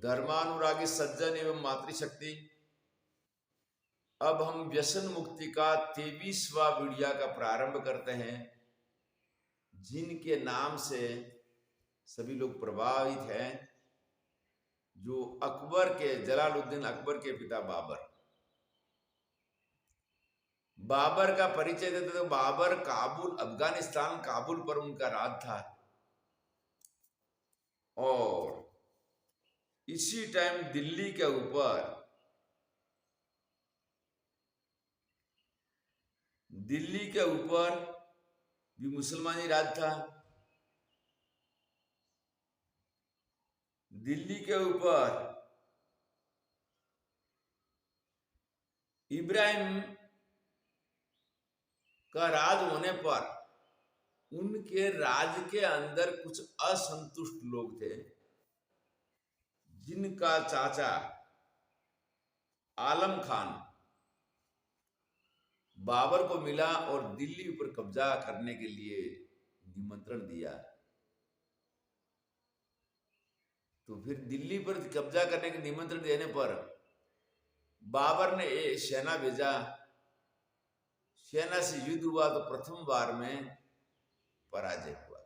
धर्मानुरागी सज्जन एवं मातृशक्ति, अब हम व्यसन मुक्ति का 23वां वीडियो का प्रारंभ करते हैं। जिनके नाम से सभी लोग प्रभावित हैं, जो अकबर के, जलालुद्दीन अकबर के पिता बाबर का परिचय देते। तो बाबर काबुल, अफगानिस्तान काबुल पर उनका राज था, और इसी टाइम दिल्ली के ऊपर भी मुसलमानी राज था। दिल्ली के ऊपर इब्राहिम का राज होने पर उनके राज के अंदर कुछ असंतुष्ट लोग थे, जिनका चाचा आलम खान बाबर को मिला और दिल्ली पर कब्जा करने के लिए निमंत्रण दिया। तो फिर दिल्ली पर कब्जा करने के निमंत्रण देने पर बाबर ने एक सेना भेजा। सेना से युद्ध हुआ तो प्रथम बार में पराजय हुआ।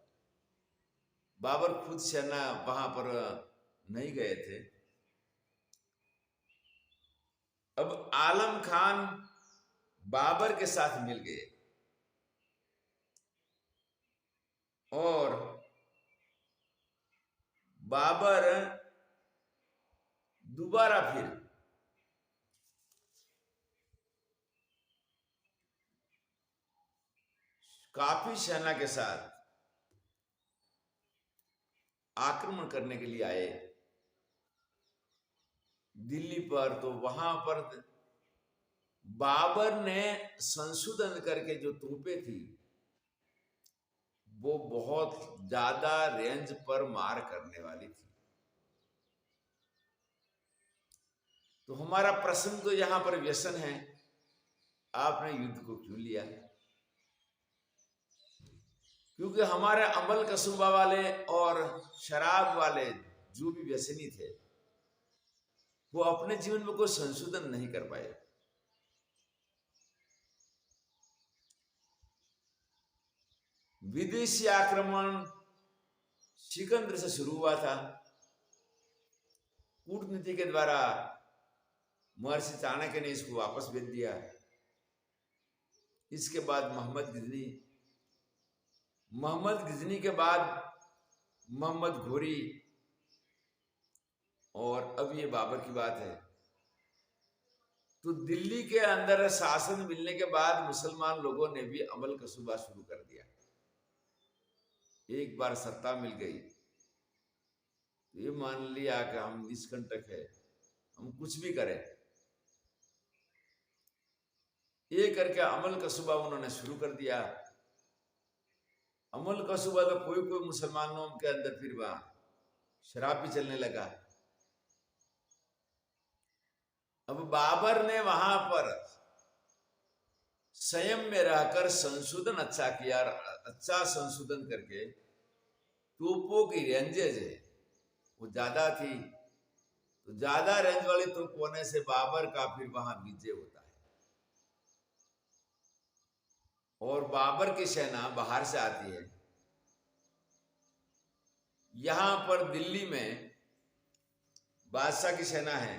बाबर खुद सेना वहां पर नहीं गए थे। अब आलम खान बाबर के साथ मिल गए और बाबर दोबारा फिर काफी सेना के साथ आक्रमण करने के लिए आए दिल्ली पर। तो वहां पर बाबर ने संशोधन करके जो तोपें थी, वो बहुत ज्यादा रेंज पर मार करने वाली थी। तो हमारा प्रश्न तो यहां पर व्यसन है, आपने युद्ध को क्यों लिया? क्योंकि हमारे अमल कसूबा वाले और शराब वाले जो भी व्यसनी थे, वो अपने जीवन में कोई संशोधन नहीं कर पाए। विदेशी आक्रमण सिकंदर से शुरू हुआ था। कूटनीति के द्वारा महर्षि चाणक्य ने इसको वापस भेज दिया। इसके बाद मोहम्मद गजनी के बाद मोहम्मद घोरी, और अब ये बाबर की बात है। तो दिल्ली के अंदर शासन मिलने के बाद मुसलमान लोगों ने भी अमल कसूबा शुरू कर दिया। एक बार सत्ता मिल गई तो ये मान लिया कि हम निष्कंटक है, हम कुछ भी करें। ये करके अमल कसूबा उन्होंने शुरू कर दिया। अमल कसूबा तो कोई मुसलमानों के अंदर फिर वहां शराब भी चलने लगा। अब बाबर ने वहां पर संयम में रहकर संशोधन अच्छा किया। अच्छा संशोधन करके तोपों की रेंजेज है वो ज्यादा थी, तो ज्यादा रेंज वाली तोप होने से बाबर का फिर वहां विजय होता है। और बाबर की सेना बाहर से आती है। यहां पर दिल्ली में बादशाह की सेना है,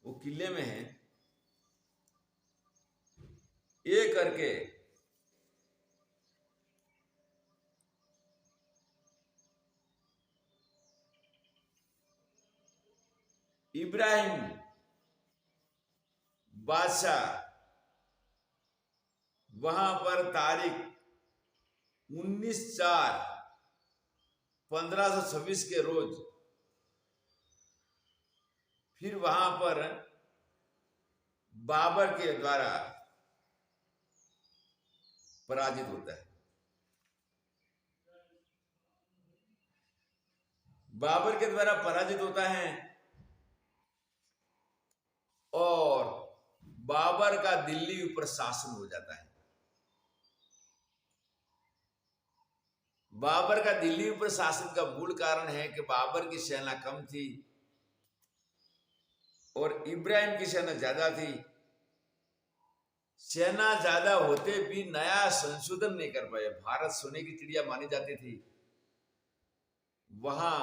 वो किले में है। ये करके इब्राहिम बादशाह वहां पर तारीख 19/4/1526 के रोज फिर वहां पर बाबर के द्वारा पराजित होता है। बाबर के द्वारा पराजित होता है और बाबर का दिल्ली ऊपर शासन हो जाता है। बाबर का दिल्ली पर शासन का मूल कारण है कि बाबर की सेना कम थी और इब्राहिम की सेना ज्यादा थी। सेना ज्यादा होते भी नया संशोधन नहीं कर पाए। भारत सोने की चिड़िया मानी जाती थी, वहां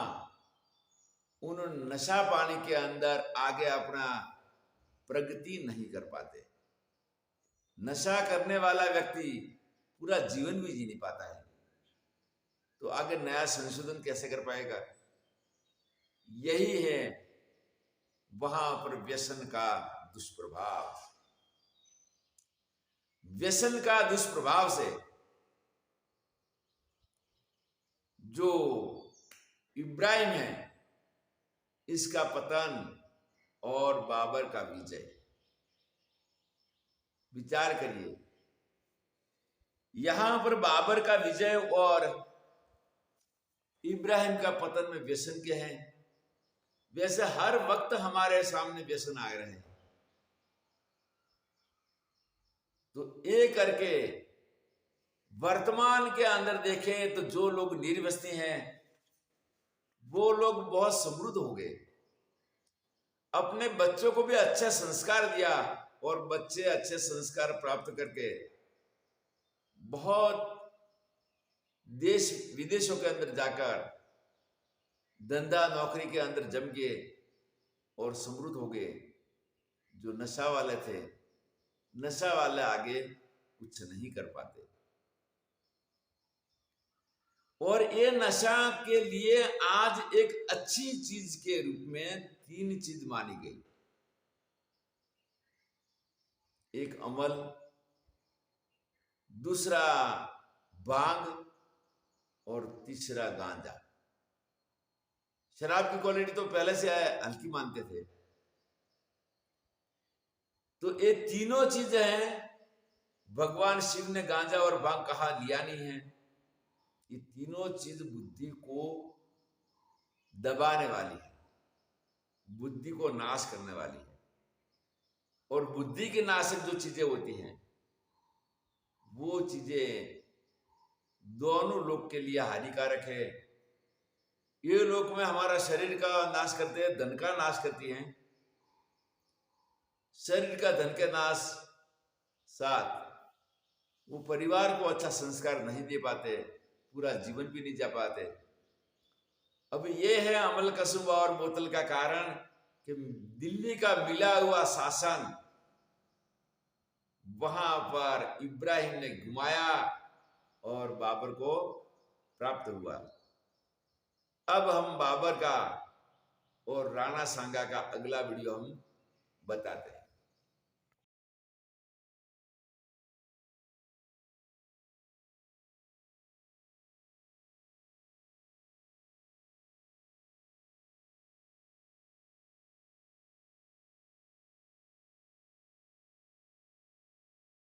उन्होंने नशा पानी के अंदर आगे अपना प्रगति नहीं कर पाते। नशा करने वाला व्यक्ति पूरा जीवन भी जी नहीं पाता है, तो आगे नया संशोधन कैसे कर पाएगा? यही है वहां पर व्यसन का दुष्प्रभाव। व्यसन का दुष्प्रभाव से जो इब्राहिम है, इसका पतन और बाबर का विजय। विचार करिए, यहां पर बाबर का विजय और इब्राहिम का पतन में व्यसन के हैं। वैसे हर वक्त हमारे सामने व्यसन आ रहे हैं, तो एक करके वर्तमान के अंदर देखें तो जो लोग निर्व्यसनी हैं वो लोग बहुत समृद्ध हो गए। अपने बच्चों को भी अच्छा संस्कार दिया और बच्चे अच्छे संस्कार प्राप्त करके बहुत देश विदेशों के अंदर जाकर धंधा नौकरी के अंदर जम गए और समृद्ध हो गए। जो नशा वाले थे, नशा वाले आगे कुछ नहीं कर पाते। और ये नशा के लिए आज एक अच्छी चीज के रूप में 3 चीज मानी गई। एक अमल, दूसरा भांग और तीसरा गांजा। शराब की क्वालिटी तो पहले से हल्की मानते थे, तो ये तीनों चीजें हैं। भगवान शिव ने गांजा और भांग कहा लिया नहीं है। ये तीनों चीज बुद्धि को दबाने वाली है, बुद्धि को नाश करने वाली है। और बुद्धि के नाशक जो चीजें होती हैं वो चीजें दोनों लोग के लिए हानिकारक है। ये लोक में हमारा शरीर का नाश करते हैं, धन का नाश करती हैं। शरीर का धन के नाश साथ वो परिवार को अच्छा संस्कार नहीं दे पाते, पूरा जीवन भी नहीं जा पाते। अब ये है अमल कसूबा और बोतल का कारण कि दिल्ली का मिला हुआ शासन वहां पर इब्राहिम ने घुमाया और बाबर को प्राप्त हुआ। अब हम बाबर का और राणा सांगा का अगला वीडियो हम बताते हैं।